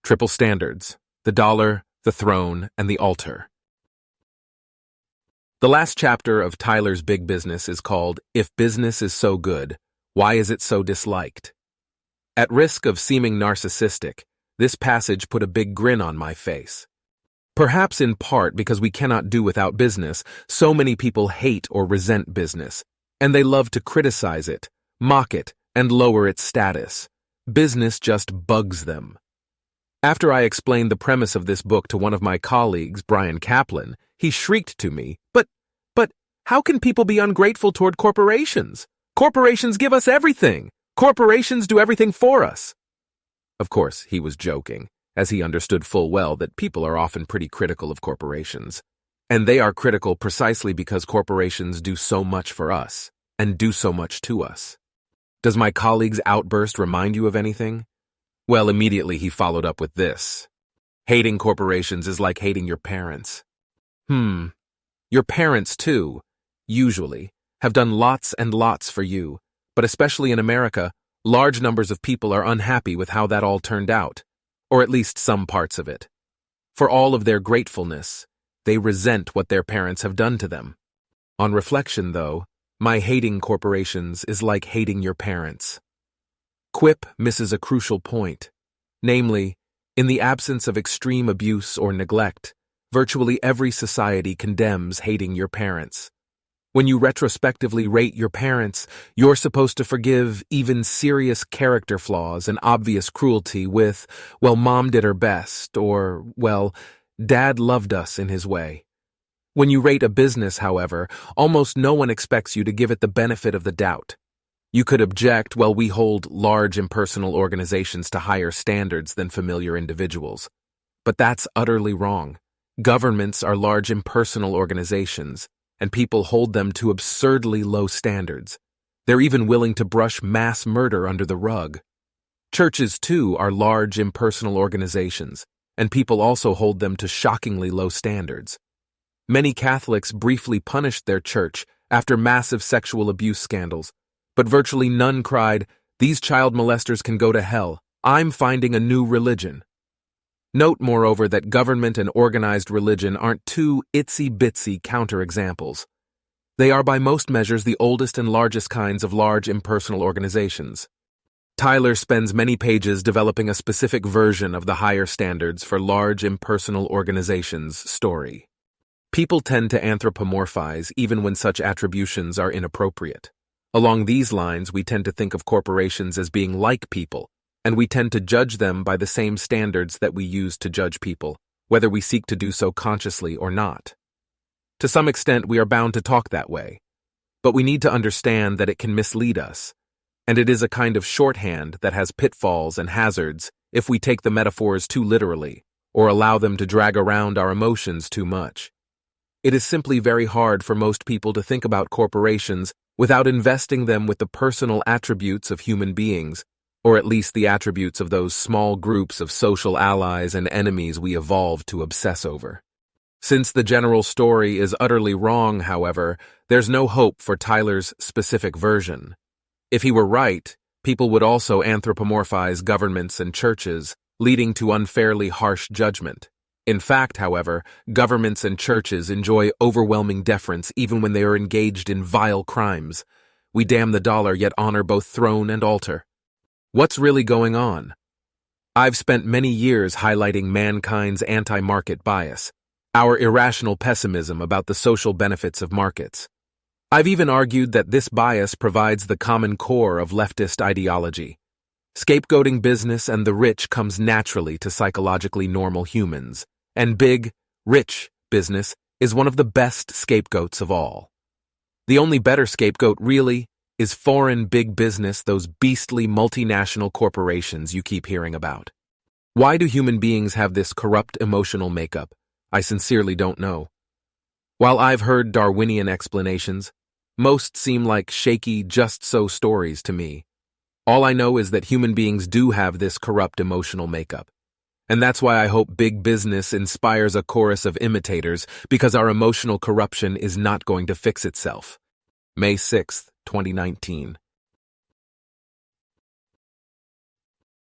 Triple standards: the dollar, the throne, and the altar. The last chapter of Tyler's Big Business is called "If Business is So Good, Why Is It So Disliked?" At risk of seeming narcissistic, this passage put a big grin on my face. Perhaps in part because we cannot do without business, so many people hate or resent business, and they love to criticize it, mock it, and lower its status. Business just bugs them. After I explained the premise of this book to one of my colleagues, Bryan Caplan, he shrieked to me, But, how can people be ungrateful toward corporations? Corporations give us everything. Corporations do everything for us." Of course, he was joking, as he understood full well that people are often pretty critical of corporations. And they are critical precisely because corporations do so much for us, and do so much to us. Does my colleague's outburst remind you of anything? Well, immediately he followed up with this: "Hating corporations is like hating your parents." Your parents, too, usually, have done lots and lots for you, but especially in America, large numbers of people are unhappy with how that all turned out, or at least some parts of it. For all of their gratefulness, they resent what their parents have done to them. On reflection, though, my hating corporations is like hating your parents. Quip misses a crucial point, namely, in the absence of extreme abuse or neglect, virtually every society condemns hating your parents. When you retrospectively rate your parents, you're supposed to forgive even serious character flaws and obvious cruelty with, "Well, Mom did her best," or, "Well, Dad loved us in his way." When you rate a business, however, almost no one expects you to give it the benefit of the doubt. You could object, "Well, we hold large impersonal organizations to higher standards than familiar individuals." But that's utterly wrong. Governments are large impersonal organizations, and people hold them to absurdly low standards. They're even willing to brush mass murder under the rug. Churches, too, are large impersonal organizations, and people also hold them to shockingly low standards. Many Catholics briefly punished their church after massive sexual abuse scandals, but virtually none cried, "These child molesters can go to hell. I'm finding a new religion." Note, moreover, that government and organized religion aren't two itsy-bitsy counterexamples. They are by most measures the oldest and largest kinds of large impersonal organizations. Tyler spends many pages developing a specific version of the higher standards for large impersonal organizations story. People tend to anthropomorphize even when such attributions are inappropriate. Along these lines, we tend to think of corporations as being like people, and we tend to judge them by the same standards that we use to judge people, whether we seek to do so consciously or not. To some extent, we are bound to talk that way, but we need to understand that it can mislead us, and it is a kind of shorthand that has pitfalls and hazards if we take the metaphors too literally or allow them to drag around our emotions too much. It is simply very hard for most people to think about corporations without investing them with the personal attributes of human beings, or at least the attributes of those small groups of social allies and enemies we evolved to obsess over. Since the general story is utterly wrong, however, there's no hope for Tyler's specific version. If he were right, people would also anthropomorphize governments and churches, leading to unfairly harsh judgment. In fact, however, governments and churches enjoy overwhelming deference even when they are engaged in vile crimes. We damn the dollar yet honor both throne and altar. What's really going on? I've spent many years highlighting mankind's anti-market bias, our irrational pessimism about the social benefits of markets. I've even argued that this bias provides the common core of leftist ideology. Scapegoating business and the rich comes naturally to psychologically normal humans, and big, rich business is one of the best scapegoats of all. The only better scapegoat, really, is foreign big business, those beastly multinational corporations you keep hearing about. Why do human beings have this corrupt emotional makeup? I sincerely don't know. While I've heard Darwinian explanations, most seem like shaky just-so stories to me. All I know is that human beings do have this corrupt emotional makeup. And that's why I hope big business inspires a chorus of imitators, because our emotional corruption is not going to fix itself. May 6th, 2019.